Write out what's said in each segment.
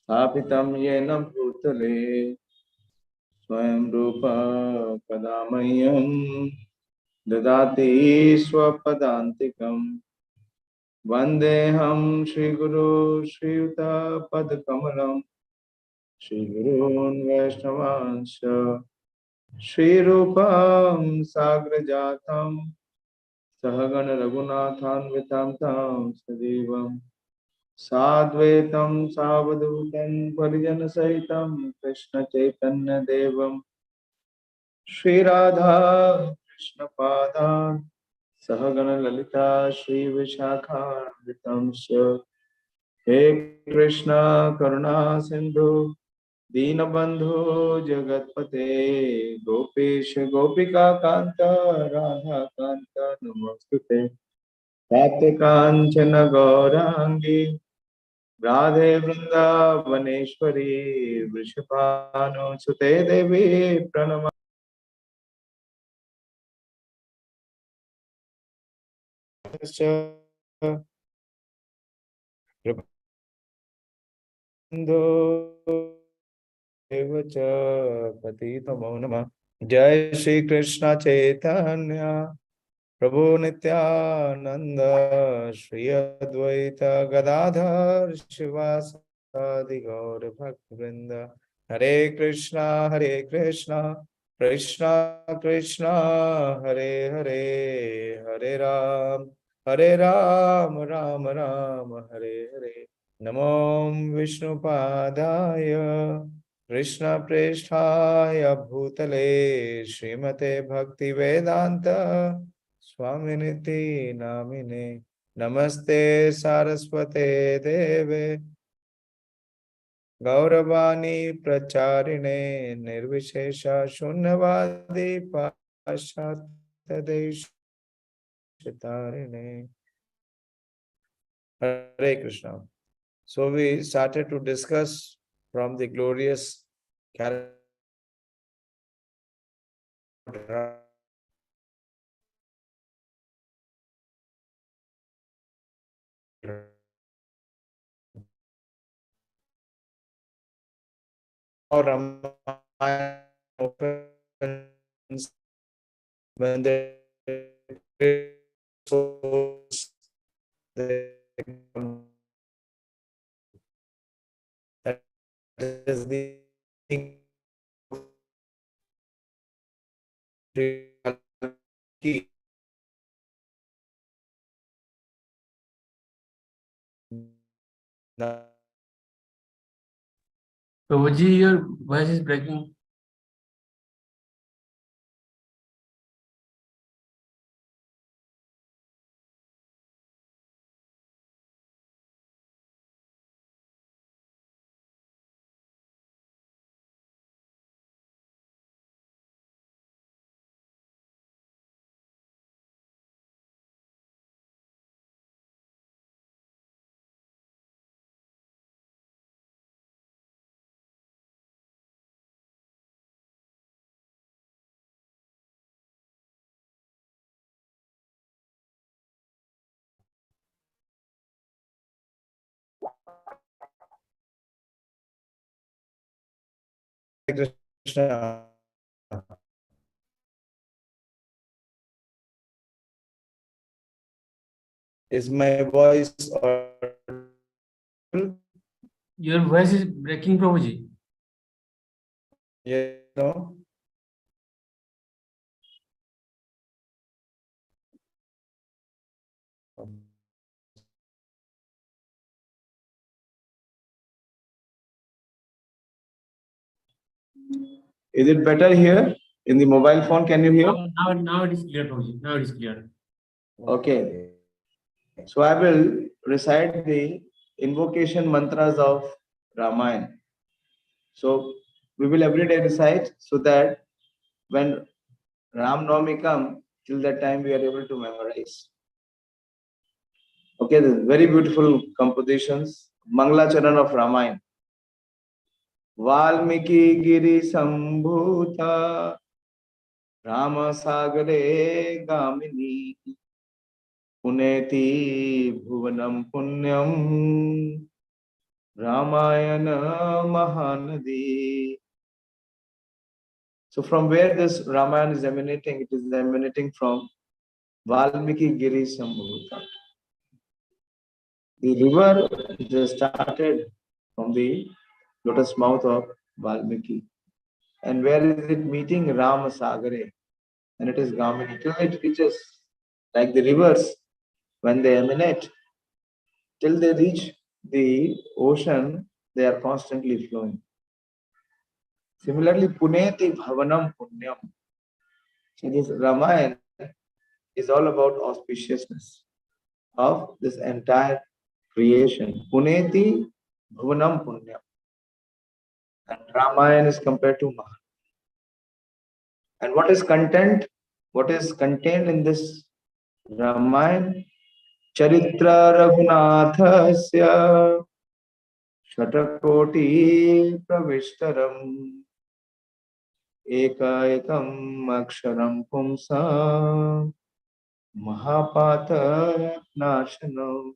स्थापितं येन भूतले स्वयं रूप कदा मह्यं ददाति स्वपदान्तिकम् वन्देऽहं श्रीगुरो श्रीयुतपदकमलं श्रीगुरून् वैष्णवांश्च श्रीरूपं साग्रजातं सहगण रघुनाथान्वितं तं सजीवं साद्वैतं सावधूतं परिजनसहितं कृष्णचैतन्यदेवं श्रीराधा कृष्णपादान् सहगण ललिता श्रीविशाखान्वितं च हे कृष्ण करुणा सिंधु दीनबंधु जगतपते गोपेश गोपिका कांत राधा कांत नमोस्तुते राधे कांचन गौरांगी राधे वृंदावनेश्वरी वृषभानुसुते देवी प्रणमा पतितमो नमः। जय श्री कृष्ण चैतन्य प्रभु नित्यानंद श्री अद्वैत गदाधर शिवासादि गौर भक्त वृंद हरे कृष्णा कृष्णा कृष्णा हरे हरे हरे राम राम राम हरे हरे नमो विष्णुपादाय कृष्ण प्रेष्ठाय भूतले श्रीमते भक्ति वेदांत स्वामिनिति नामिने नमस्ते सारस्वते देवे गौरवाणी प्रचारिणे निर्विशेष शून्यवादी पाश्चात्य देशतारिणे Hare Krishna. So we started to discuss from the glorious character or Rāma-navamī opens when the souls that is the key. Prabhuji, your voice is breaking. Krishna. Is my voice audible? Your voice is breaking, Prabhuji. Yes, no? Is it better here? In the mobile phone, can you hear? Now it is clear, Prabhuji. Now it is clear. Okay. So I will recite the invocation mantras of Rāmāyaṇa. So we will every day recite so that when Rāma-navamī comes, till that time we are able to memorize. Okay, this is very beautiful compositions. Mangala Charan of Rāmāyaṇa. Vālmīki giri sambhuta Rāma sagare gamini Puneti bhuvanam punyam Rāma-yāṇa Mahanadi. So from where this Ramayana is emanating, it is emanating from Vālmīki Giri Sambhuta. The river just started from the lotus mouth of Vālmīki. And where is it meeting? Rāmasagare. And it is Gamini. Till it reaches, like the rivers, when they emanate, till they reach the ocean, they are constantly flowing. Similarly, Puneti Bhavanam Punyam. So this Ramayana is all about auspiciousness of this entire creation. Puneti Bhavanam Punyam. And Ramayana is compared to Maha. And what is content? What is contained in this Ramayana? Charitra Raghunathasya Shatakoti Pravishtaram Eka Ekam Aksharam Pumsa Mahapata Nashanam.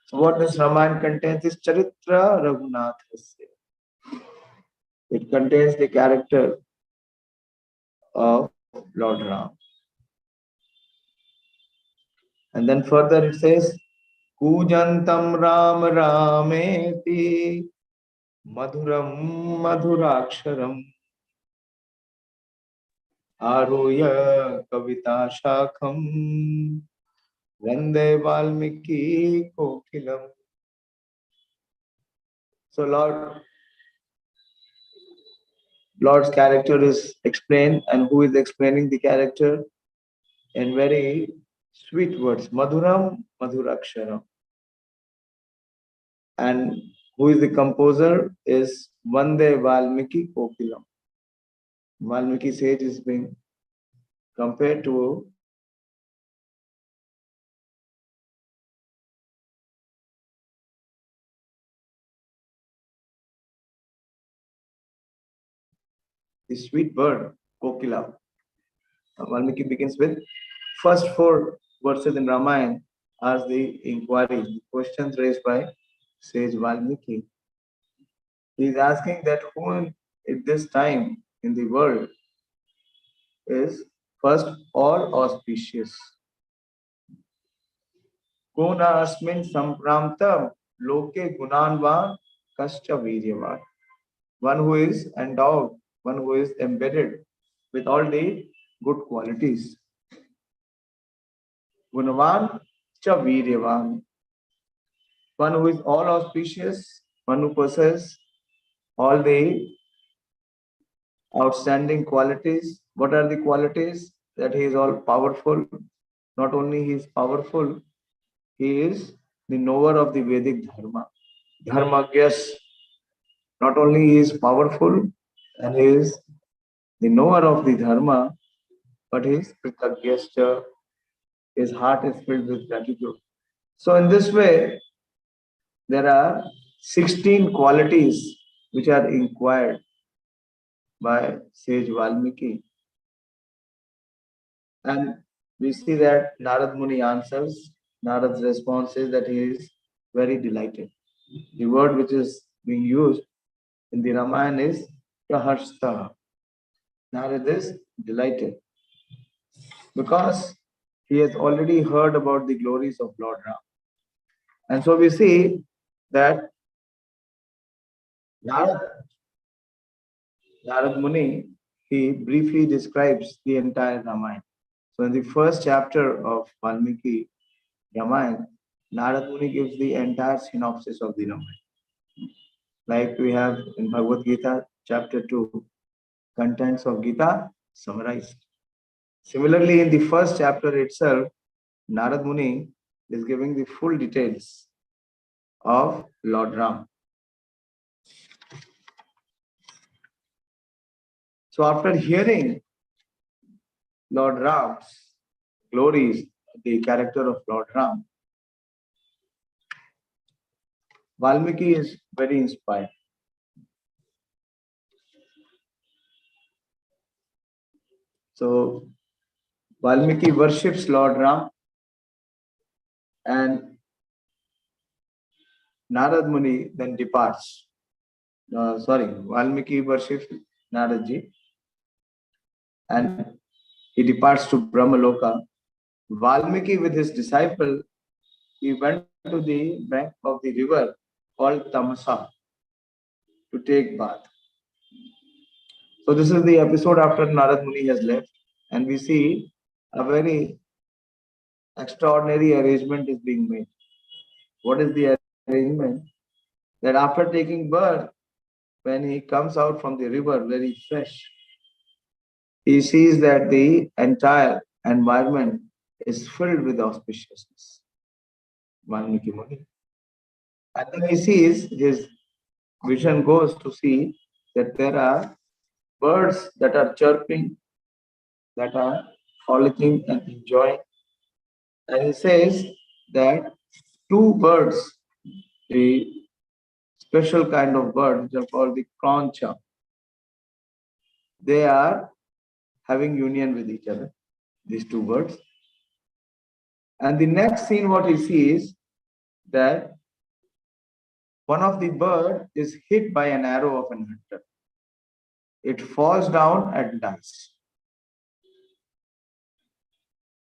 So what this Ramayana contains is Charitra Raghunathasya. It contains the character of Lord Ram. And then further it says, Kujantam Ram Rameti Madhuram Madhuraksharam Aruya Kavita Shakham Vande Vālmīki Kokilam. So Lord's character is explained, and who is explaining the character in very sweet words, Madhuram Madhuraksharam. And who is the composer is Vande Vālmīki Kokilam. Vālmīki sage is being compared to the sweet bird, Kokila. Vālmīki begins with first 4 verses in Ramayana as the inquiry, the questions raised by sage Vālmīki. He is asking that who at this time in the world is first all auspicious. Kona asmin sampramtam loke gunanvan kascha viryavan. One who is endowed, one who is embedded with all the good qualities. Gunavan cha viryavan. One who is all auspicious, one who possesses all the outstanding qualities. What are the qualities? That he is all powerful. Not only he is powerful, he is the knower of the Vedic Dharma. Dharmagyas. Not only he is powerful and he is the knower of the Dharma, but his Kritagyascha, his heart is filled with gratitude. So in this way, there are 16 qualities which are inquired by sage Vālmīki. And we see that Narad Muni answers. Narad's response is that he is very delighted. The word which is being used in the Ramayana is Praharsta. Narad is delighted because he has already heard about the glories of Lord Ram. And so we see that Narad Muni, he briefly describes the entire Ramayana. So in the first chapter of Vālmīki Ramayana, Narad Muni gives the entire synopsis of the Ramayana. Like we have in Bhagavad Gita, chapter 2, contents of Gita summarized. Similarly, in the first chapter itself, Narad Muni is giving the full details of Lord Ram. So after hearing Lord Ram's glories, the character of Lord Ram, Vālmīki is very inspired. So Vālmīki worships Lord Ram, and Narad Muni then departs. Vālmīki worships Naradji and he departs to Brahmaloka. Vālmīki with his disciple, he went to the bank of the river called Tamasa to take bath. So this is the episode after Narad Muni has left, and we see a very extraordinary arrangement is being made. What is the arrangement? That after taking birth, when he comes out from the river very fresh, he sees that the entire environment is filled with auspiciousness. Vālmīki Muni. And then he sees, his vision goes to see that there are birds that are chirping, that are frolicking and enjoying. And he says that two birds, the special kind of birds, which are called the Krancha, they are having union with each other, these two birds. And the next scene, what he sees, that one of the bird is hit by an arrow of an hunter. It falls down and dies.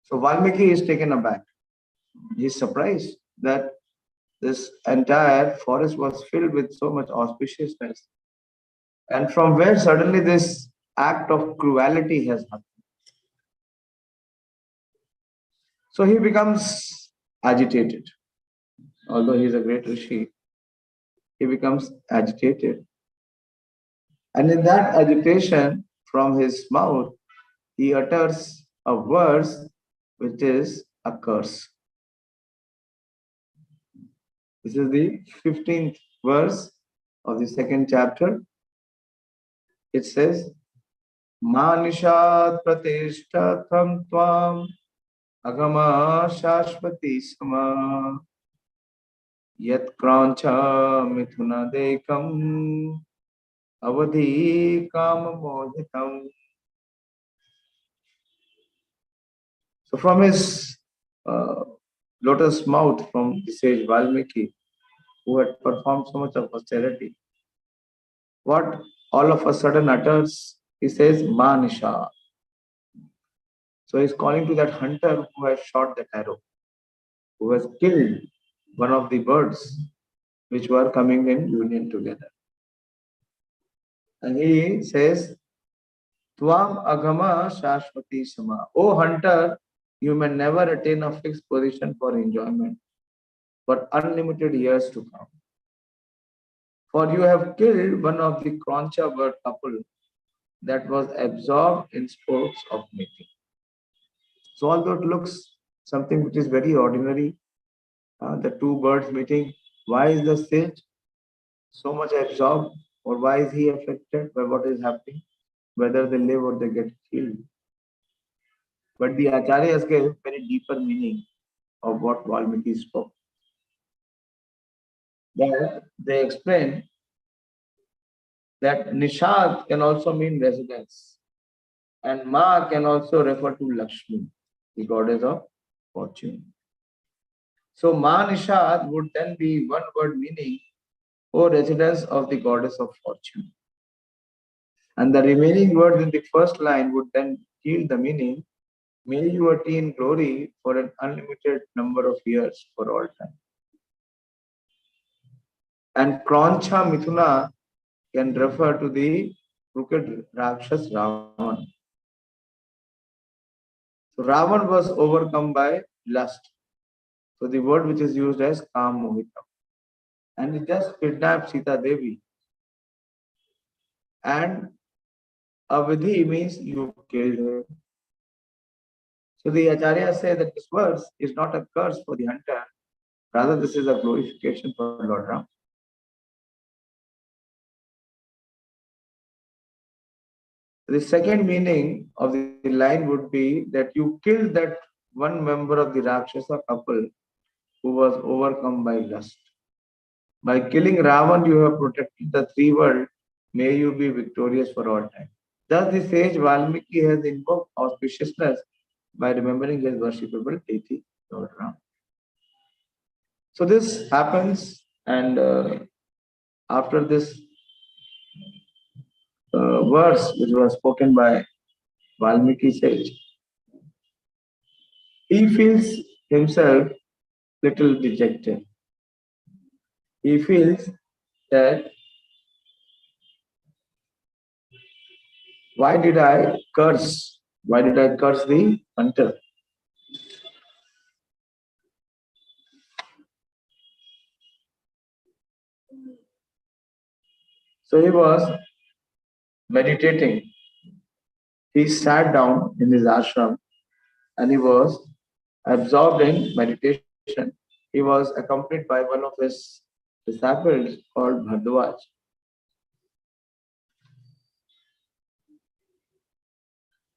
So Vālmīki is taken aback. He is surprised that this entire forest was filled with so much auspiciousness. And from where suddenly this act of cruelty has happened. So he becomes agitated. Although he is a great Rishi, he becomes agitated. And in that agitation, from his mouth, he utters a verse which is a curse. This is the 15th verse of the second chapter. It says, Manishat pratishtatham tvam agama shashvati sama yat krancha mithuna dekam avadhi kama mohitam. So from his lotus mouth, from the sage Vālmīki, who had performed so much of austerity, what all of a sudden utters, he says, Manisha. So he's calling to that hunter who has shot that arrow, who has killed one of the birds which were coming in union together. And he says, Tvam agama shashvati sama. O hunter, you may never attain a fixed position for enjoyment for unlimited years to come. For you have killed one of the Krancha bird couple that was absorbed in sports of mating. So although it looks something which is very ordinary, the two birds meeting, why is the sage so much absorbed, or why is he affected by what is happening, whether they live or they get killed? But the Acharyas gave very deeper meaning of what Vālmīki spoke. That they explain that Nishad can also mean residence, and Ma can also refer to Lakshmi, the goddess of fortune. So Ma Nishad would then be one word meaning, O residence of the goddess of fortune. And the remaining words in the first line would then yield the meaning, may you attain glory for an unlimited number of years for all time. And Krancha Mithuna can refer to the crooked Rakshas Ravan. So Ravan was overcome by lust. So the word which is used as Kam Mohitam. And he just kidnapped Sita Devi. And Avidhi means you killed her. So the Acharya say that this verse is not a curse for the hunter, rather this is a glorification for Lord Ram. The second meaning of the line would be that you killed that one member of the Rakshasa couple who was overcome by lust. By killing Ravan, you have protected the three worlds. May you be victorious for all time. Thus the sage Vālmīki has invoked auspiciousness by remembering his worshipable deity, Lord Ram. So this happens, And after this verse, which was spoken by Vālmīki sage, he feels himself little dejected. He feels that why did I curse? Why did I curse the hunter? So he was meditating. He sat down in his ashram and he was absorbed in meditation. He was accompanied by one of his disciples called Bhardwaj.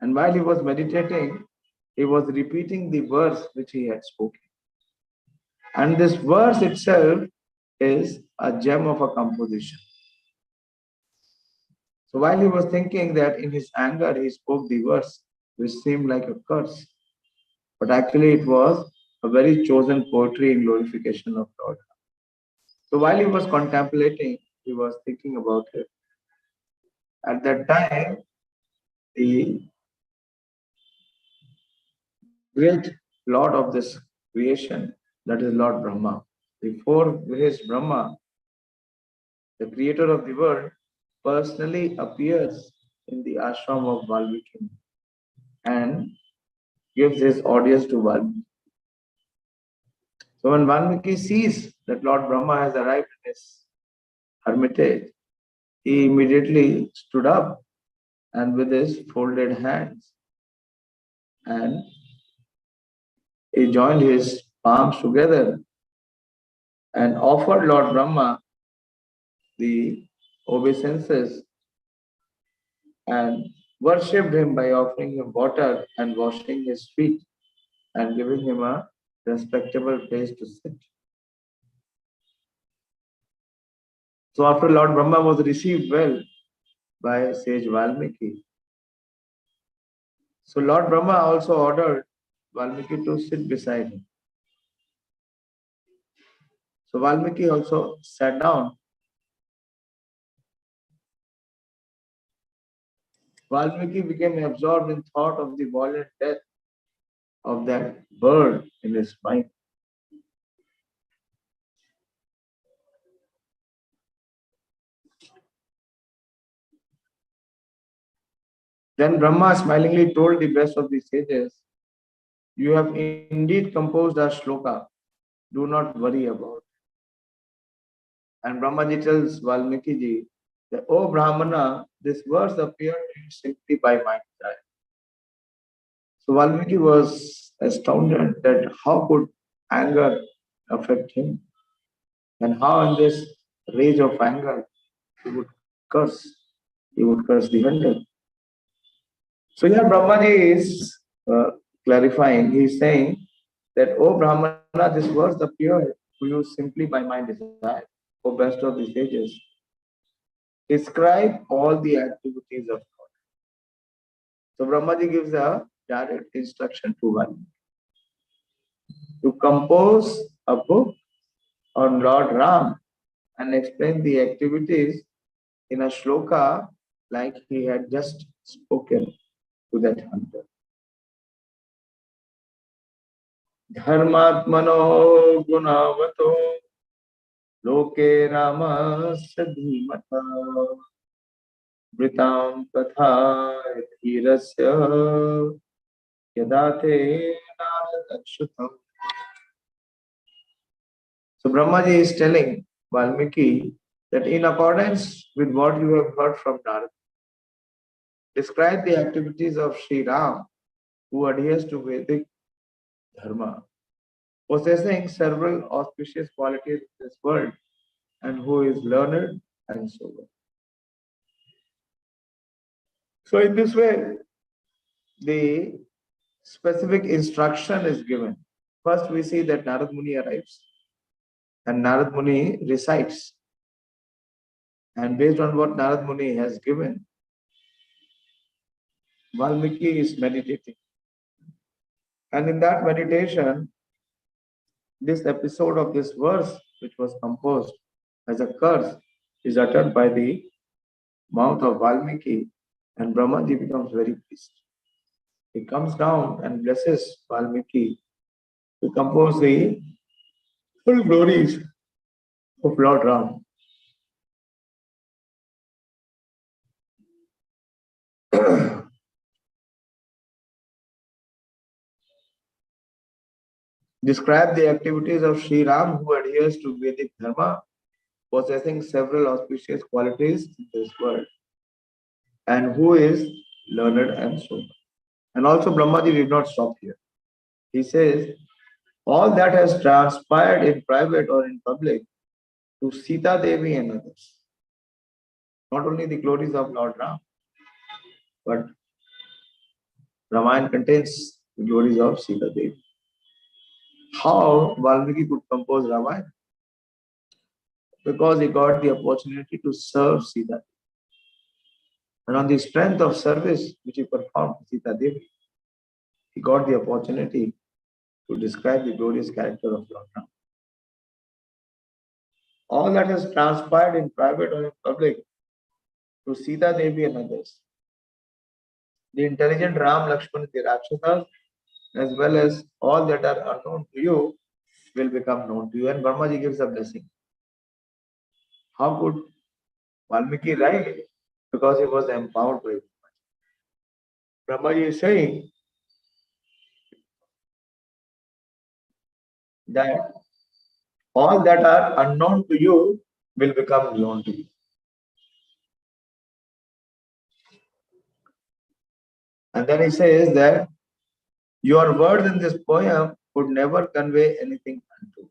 And while he was meditating, he was repeating the verse which he had spoken. And this verse itself is a gem of a composition. So while he was thinking that in his anger he spoke the verse which seemed like a curse, but actually it was a very chosen poetry in glorification of Lord. So while he was contemplating, he was thinking about it. At that time, the great Lord of this creation, that is Lord Brahma. Before his Brahma, the creator of the world, personally appears in the ashram of Vālmīki and gives his audience to Vālmīki. So when Vālmīki sees that Lord Brahma has arrived in his hermitage, he immediately stood up and with his folded hands and he joined his palms together and offered Lord Brahma the obeisances and worshipped him by offering him water and washing his feet and giving him a respectable place to sit. So after Lord Brahma was received well by sage Vālmīki, so Lord Brahma also ordered Vālmīki to sit beside him. So Vālmīki also sat down. Vālmīki became absorbed in thought of the violent death of that bird in his mind. Then Brahma smilingly told the best of the sages, "You have indeed composed a shloka. Do not worry about it." And Brahmaji tells Vālmīki ji that, "O Brahmana, this verse appeared to you simply by my desire." So Vālmīki was astounded that how could anger affect him and how in this rage of anger he would curse. He would curse the hunter. So here Brahmaji is clarifying. He is saying that, "O Brahmana, this verse appeared to you simply by my desire, O best of the sages. Describe all the activities of God." So Brahmaji gives a direct instruction to one to compose a book on Lord Ram and explain the activities in a shloka like he had just spoken to that hunter. Dharmatmano gunavato loke ramasya dhimata vritam katha dhirasya yadate naradakshutam. So Brahmaji is telling Vālmīki that in accordance with what you have heard from Narada, describe the activities of Sri Ram who adheres to Vedic Dharma, possessing several auspicious qualities in this world and who is learned and sober. So in this way, the specific instruction is given. First we see that Narad Muni arrives and Narad Muni recites. And based on what Narad Muni has given, Vālmīki is meditating. And in that meditation, this episode of this verse, which was composed as a curse is uttered by the mouth of Vālmīki, and Brahmaji becomes very pleased. He comes down and blesses Vālmīki to compose the full glories of Lord Ram. Describe the activities of Sri Ram, who adheres to Vedic Dharma, possessing several auspicious qualities in this world, and who is learned and sober. And also Brahmaji did not stop here. He says, all that has transpired in private or in public to Sita Devi and others. Not only the glories of Lord Ram, but Ramayana contains the glories of Sita Devi. How Vālmīki could compose Ramayana? Because he got the opportunity to serve Sita. And on the strength of service which he performed to Sita Devi, he got the opportunity to describe the glorious character of Lord Ram. All that has transpired in private or in public to Sita Devi and others. The intelligent Ram, Lakshmana, the Rakshasas, as well as all that are unknown to you will become known to you. And Brahmaji gives a blessing. How could Vālmīki write? Because he was empowered by Brahmaji. Brahmaji is saying that all that are unknown to you will become known to you. And then he says that your words in this poem could never convey anything untrue.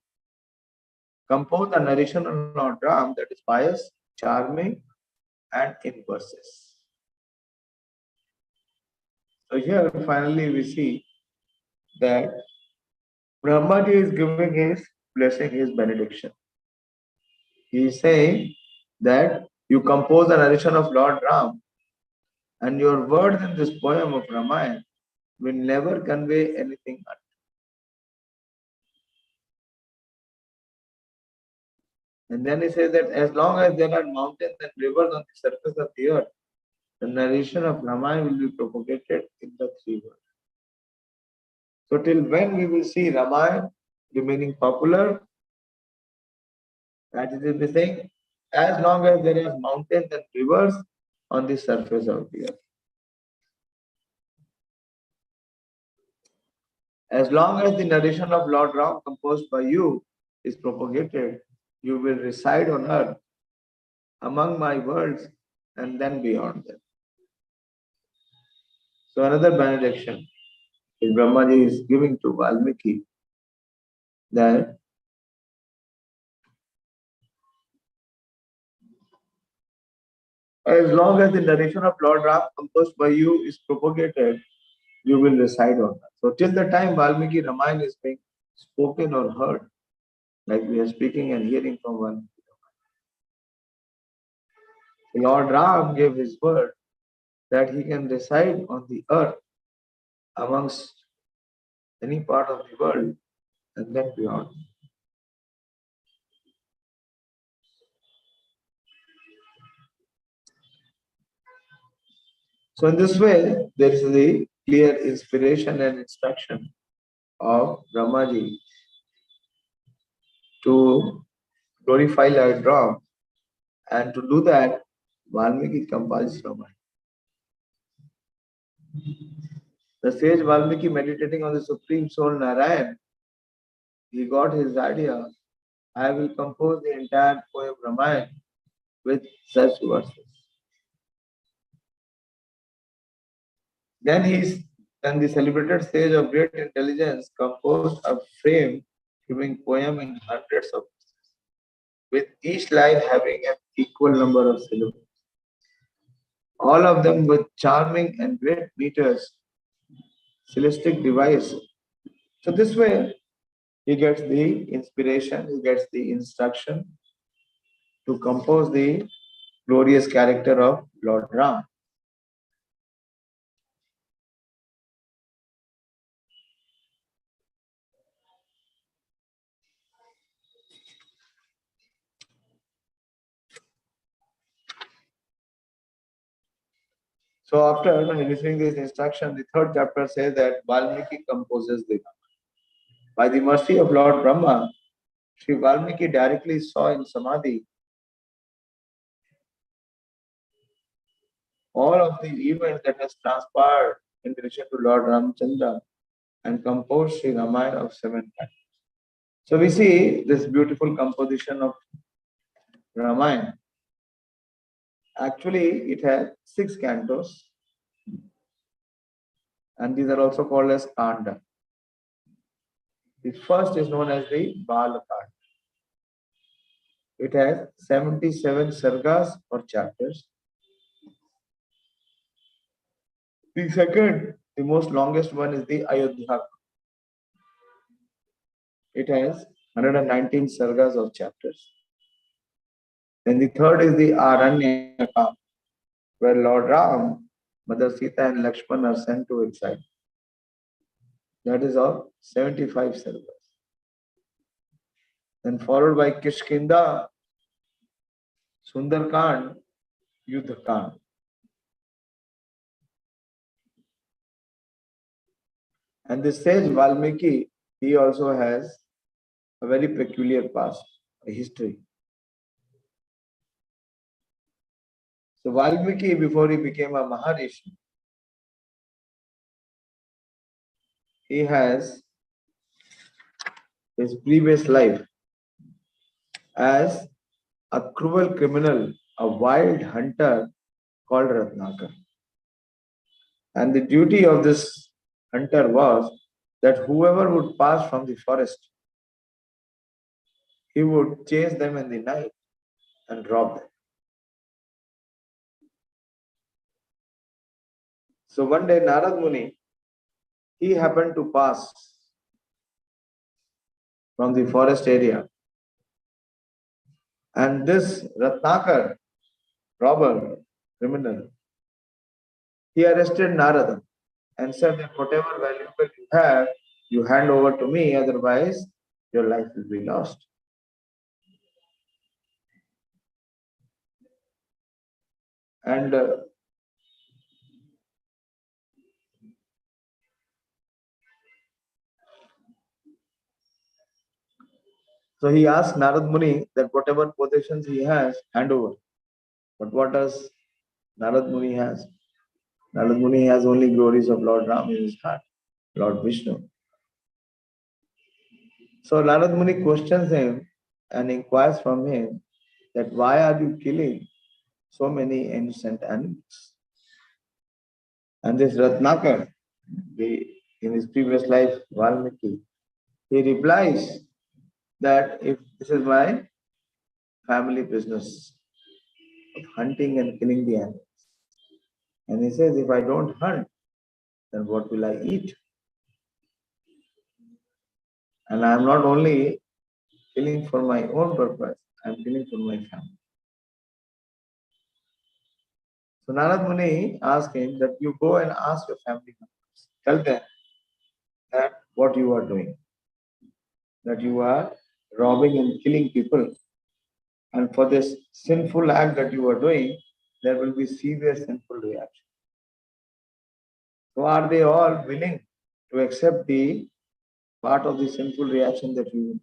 Compose a narration on Lord Ram that is pious, charming, and in verses. So here finally we see that Brahmaji is giving his blessing, his benediction. He is saying that you compose a narration of Lord Ram, and your words in this poem of Ramayana will never convey anything untrue. And then he says that as long as there are mountains and rivers on the surface of the earth, the narration of Ramayana will be propagated in the three worlds. So till when we will see Ramayana remaining popular? That is the thing. As long as there are mountains and rivers on the surface of the earth. As long as the narration of Lord Ram composed by you is propagated, you will reside on earth among my worlds and then beyond them. So another benediction is Brahmaji is giving to Vālmīki, that as long as the narration of Lord Ram composed by you is propagated, you will reside on earth. So till the time Vālmīki Ramayana is being spoken or heard, like we are speaking and hearing from Vālmīki, Lord Ram gave his word that he can reside on the earth amongst any part of the world and then beyond. So in this way, there is the clear inspiration and instruction of Brahmaji to glorify Lord Ram, and to do that, Vālmīki compiles Ramayana. The sage Vālmīki, meditating on the Supreme Soul Narayan, he got his idea, I will compose the entire poem Ramayana with such verses. Then the celebrated sage of great intelligence composed a frame giving poem in hundreds of verses, with each line having an equal number of syllables. All of them with charming and great meters, stylistic device. So this way, he gets the inspiration, he gets the instruction to compose the glorious character of Lord Ram. So after receiving this instruction, the third chapter says that Vālmīki composes the Rāma. By the mercy of Lord Brahma, Sri Vālmīki directly saw in Samadhi all of the events that has transpired in relation to Lord Ramchandra and composed Sri Rāmāyaṇa of 7 cantos. So we see this beautiful composition of Rāmāyaṇa. Actually, it has 6 cantos, and these are also called as Kanda. The first is known as the Bala Kanda. It has 77 sargas or chapters. The second, the most longest one, is the Ayodhya. It has 119 sargas or chapters. Then the third is the Aranyaka, where Lord Ram, Mother Sita and Lakshman are sent to exile. That is of 75 sargas. Then followed by Kishkinda, Sundarkand, Yuddhakand. And this sage Vālmīki, he also has a very peculiar past, a history. So Vālmīki, before he became a Maharishi, he has his previous life as a cruel criminal, a wild hunter called Ratnakar. And the duty of this hunter was that whoever would pass from the forest, he would chase them in the night and rob them. So one day Narad Muni, he happened to pass from the forest area, and this Ratnakar, robber, criminal, he arrested Narada and said that whatever valuable you have, you hand over to me, otherwise your life will be lost. And so he asked Narad Muni that whatever possessions he has, hand over. But what does Narad Muni has? Narad Muni has only glories of Lord Ram in his heart, Lord Vishnu. So Narad Muni questions him and inquires from him that why are you killing so many innocent animals? And this Ratnakar, in his previous life, Vālmīki, he replies that if this is my family business of hunting and killing the animals. And he says, if I don't hunt, then what will I eat? And I am not only killing for my own purpose, I am killing for my family. So Narad Muni asked him that you go and ask your family members, tell them that what you are doing, that you are robbing and killing people. And for this sinful act that you are doing, there will be severe sinful reaction. So are they all willing to accept the part of the sinful reaction that you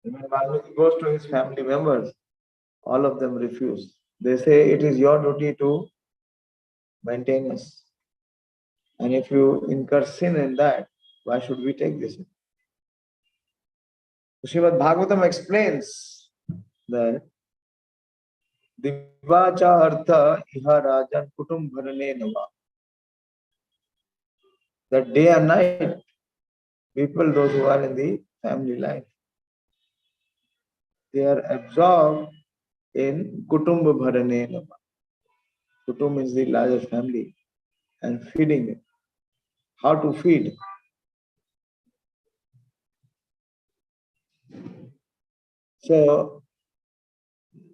will receive? When Vālmīki goes to his family members, all of them refuse. They say it is your duty to maintain us. And if you incur sin in that, why should we take this? Srimad Bhagavatam explains that Divacha Artha Iha Rajan Kutum Bharane Nama. That day and night, people, those who are in the family life, they are absorbed in Kutumba Bharane Nama. Kutum is the larger family and feeding it. How to feed? So,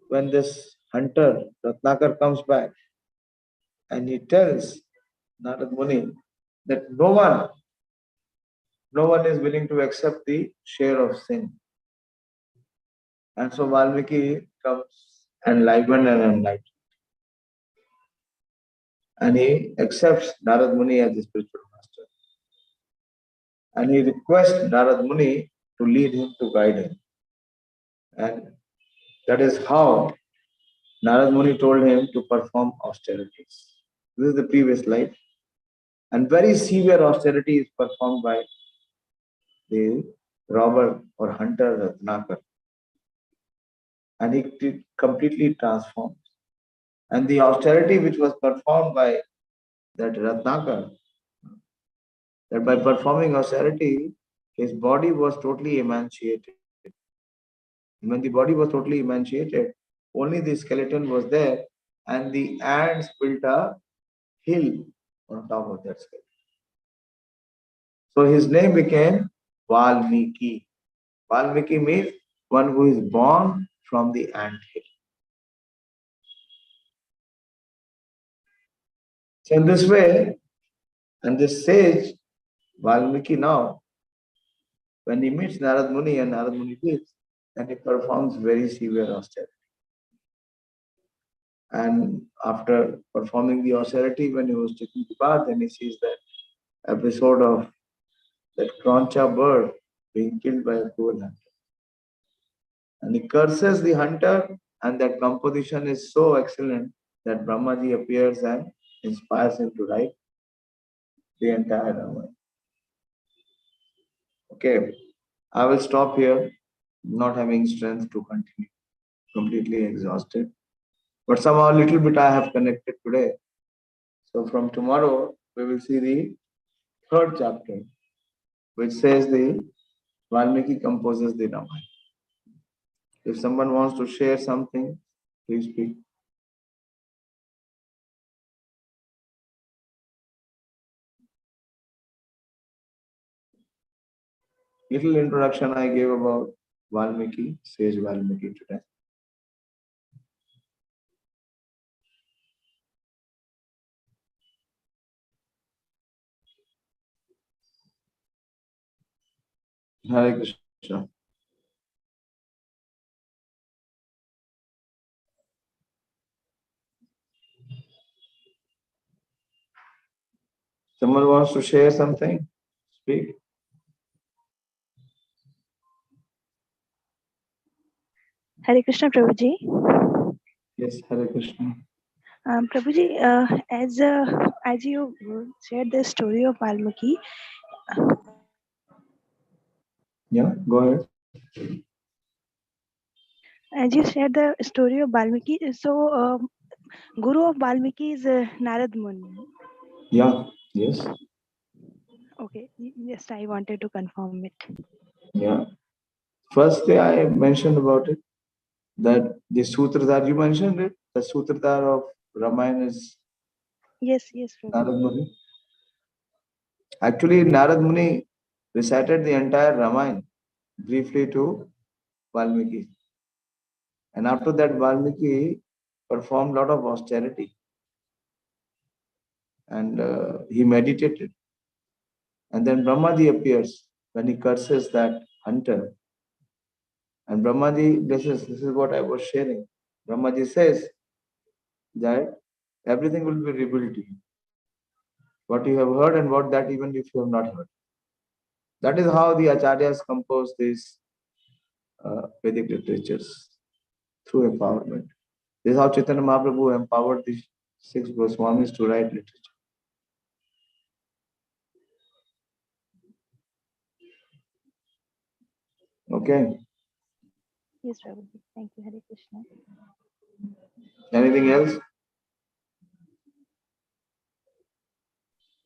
when this hunter, Ratnakar, comes back and he tells Narad Muni that no one is willing to accept the share of sin. And so Vālmīki comes enlightened and enlightened. And he accepts Narad Muni as his spiritual master. And he requests Narad Muni to lead him, to guide him. And that is how Narad Muni told him to perform austerities. This is the previous life. And very severe austerity is performed by the robber or hunter Ratnakar. And he completely transformed. And the austerity which was performed by that Ratnakar, that by performing austerity, his body was totally emaciated. When the body was totally emaciated, only the skeleton was there, and the ants built a hill on top of that skeleton. So his name became Vālmīki. Vālmīki means one who is born from the ant hill. So in this way, and this sage, Vālmīki now, when he meets Narad Muni and Narad Muni leaves, then he performs very severe austerity. And after performing the austerity, when he was taking the bath, then he sees that episode of that Kroncha bird being killed by a cruel hunter. And he curses the hunter, and that composition is so excellent that Brahmaji appears and inspires him to write the entire Rāmāyaṇa. Okay, I will stop here, not having strength to continue, completely exhausted. But somehow a little bit I have connected today. So from tomorrow, we will see the third chapter, which says the Vālmīki composes the Rāmāyaṇa. If someone wants to share something, please speak. Little introduction I gave about Vālmīki, sage Vālmīki today. Hare Krishna. Someone wants to share something? Speak. Hare Krishna, Prabhuji. Yes, Hare Krishna. Prabhuji, as you shared the story of Vālmīki. Yeah, go ahead. As you shared the story of Vālmīki, so Guru of Vālmīki is Narad Muni. Yeah, yes. Okay, yes, I wanted to confirm it. Yeah. First thing I mentioned about it, that the Sutradhar, you mentioned it, the Sutradhar of Rāmāyaṇa is Yes, Narad Muni. Actually, Narad Muni recited the entire Rāmāyaṇa briefly to Vālmīki. And after that, Vālmīki performed a lot of austerity. And he meditated. And then Brahmaji appears when he curses that hunter. And Brahmaji blesses, this is what I was sharing. Brahmaji says that everything will be revealed to you. What you have heard and what that even if you have not heard. That is how the Acharyas compose these Vedic literatures, through empowerment. This is how Chaitanya Mahaprabhu empowered these 6 Goswamis to write literature. Okay. Yes, Prabhuji. Thank you, Hare Krishna. Anything else?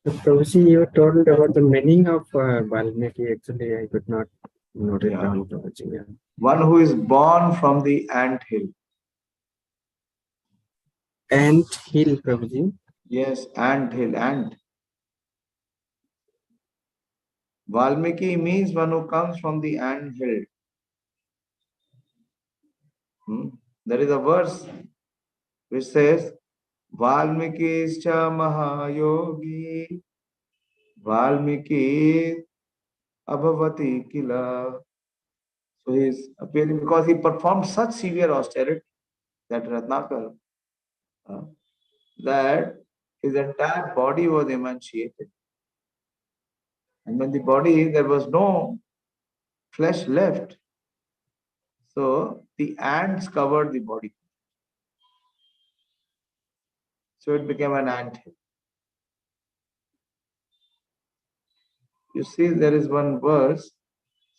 Prabhuji, you told about the meaning of Vālmīki. Actually, I could not note it down, Prabhuji. Yeah. One who is born from the ant hill. Ant hill, Prabhuji. Yes, ant hill, ant. Vālmīki means one who comes from the ant hill. There is a verse which says, Vālmīkischa Mahayogi, Vālmīki Abhavati Kila. So he is appearing because he performed such severe austerity. that Ratnakar, that his entire body was emaciated. And when the body, there was no flesh left. So the ants covered the body. So it became an anthill. You see, there is one verse,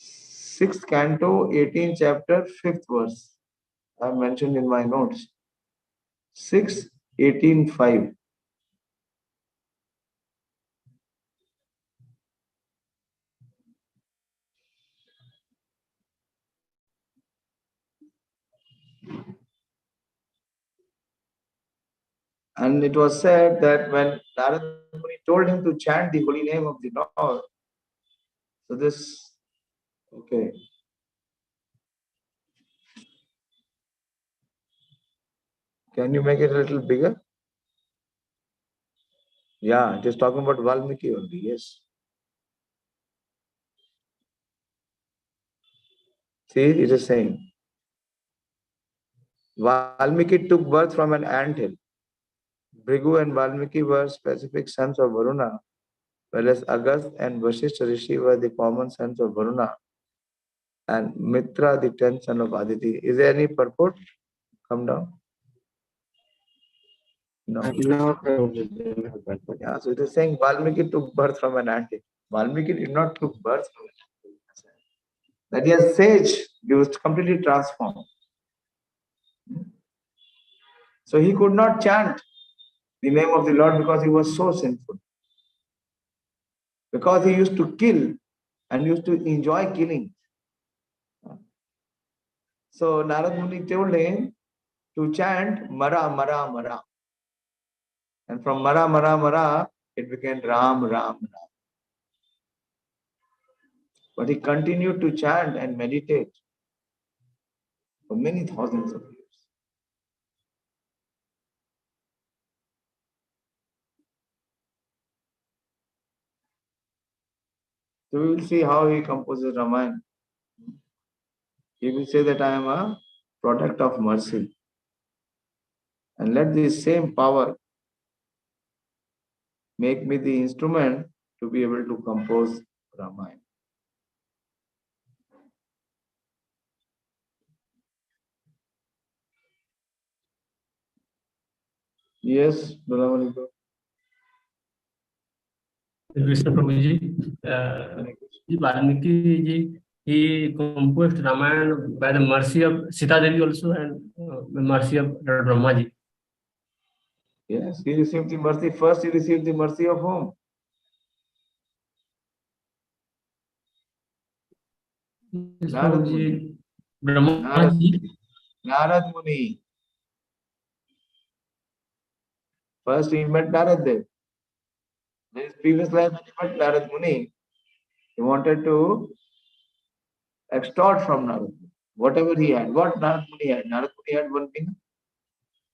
6th canto, 18th chapter, 5th verse. I mentioned in my notes. 6:18:5. And it was said that when Narada Muni told him to chant the holy name of the Lord, so this, okay. Can you make it a little bigger? Yeah, it is talking about Vālmīki only, yes. See, it is saying, Vālmīki took birth from an anthill. Bhrigu and Vālmīki were specific sons of Varuna, whereas Agastya and Vasishtha Rishi were the common sons of Varuna, and Mitra, the 10th son of Aditi. Is there any purport? Come down. No. No, Yeah, so it is saying Vālmīki took birth from an anthill. Vālmīki did not took birth from an anthill. That is sage, he was completely transformed. So he could not chant the name of the Lord because he was so sinful. Because he used to kill and used to enjoy killing. So Narad Muni told him to chant Mara, Mara, Mara. And from Mara, Mara, Mara, it became Ram, Ram, Ram. But he continued to chant and meditate for many thousands of years. So we will see how he composes Rāmāyaṇa. He will say that I am a product of mercy. And let this same power make me the instrument to be able to compose Rāmāyaṇa. Yes, Brahmaniko. Krishna Prabhuji, Vālmīki ji, he composed Ramayana by the mercy of Sita Devi also and the mercy of Lord Brahma ji. Yes, he received the mercy. First, he received the mercy of whom? Narad Muni. Brahma ji. Narad Muni. First, he met Narad Dev. In his previous life, when he met Narad Muni, he wanted to extort from Narad Muni whatever he had. What Narad Muni had? Narad Muni had one veena.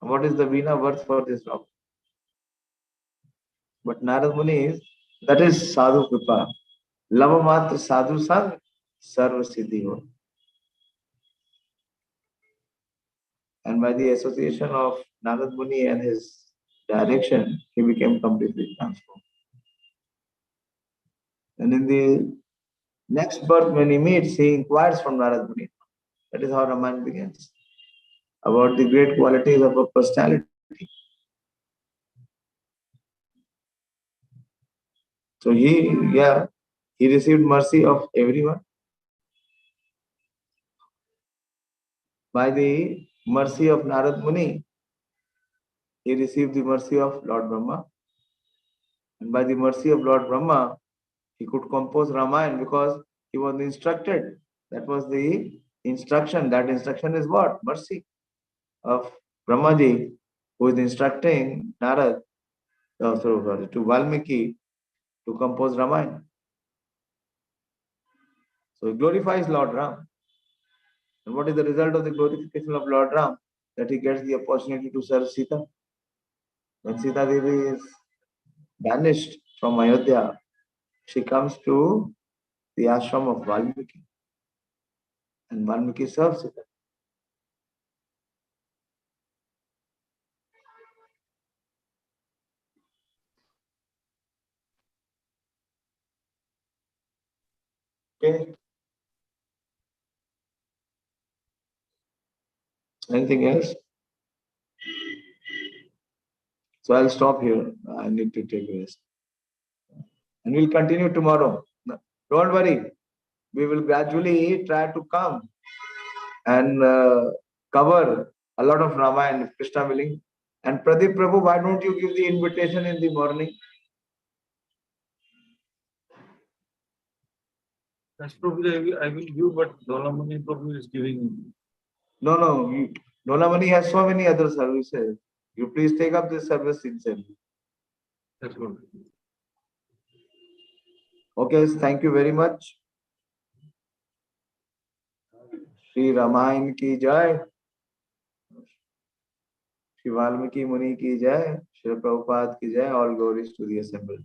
What is the veena worth for this rock? But Narad Muni is, that is sadhu kripa. Lava matra sadhu sang sarva siddhi ho. And by the association of Narad Muni and his direction, he became completely transformed. And in the next birth, when he meets, he inquires from Narad Muni. That is how Ramayana begins. About the great qualities of a personality. So he received mercy of everyone. By the mercy of Narad Muni, he received the mercy of Lord Brahma. And by the mercy of Lord Brahma, he could compose Ramayana because he was instructed. That was the instruction. That instruction is what? Mercy of Brahmaji, who is instructing Narad, to Vālmīki to compose Ramayana. So he glorifies Lord Ram. And what is the result of the glorification of Lord Ram? That he gets the opportunity to serve Sita. When Sita Devi is banished from Ayodhya, she comes to the ashram of Vālmīki. And Vālmīki serves Sita. Okay. Anything else? So I'll stop here. I need to take rest. And we'll continue tomorrow. Don't worry. We will gradually try to come and cover a lot of Ramayana, if Krishna willing. And Pradeep Prabhu, why don't you give the invitation in the morning? That's probably I will give, but Rāma-navamī Prabhu is giving. No. Rāma-navamī has so many other services. You please take up this service sincerely. That's good. Okay, thank you very much. Shri Rāmāyaṇa ki jai. Shri Vālmīki Muni ki jai. Shri Prabhupada ki jai. All glories to the assembled.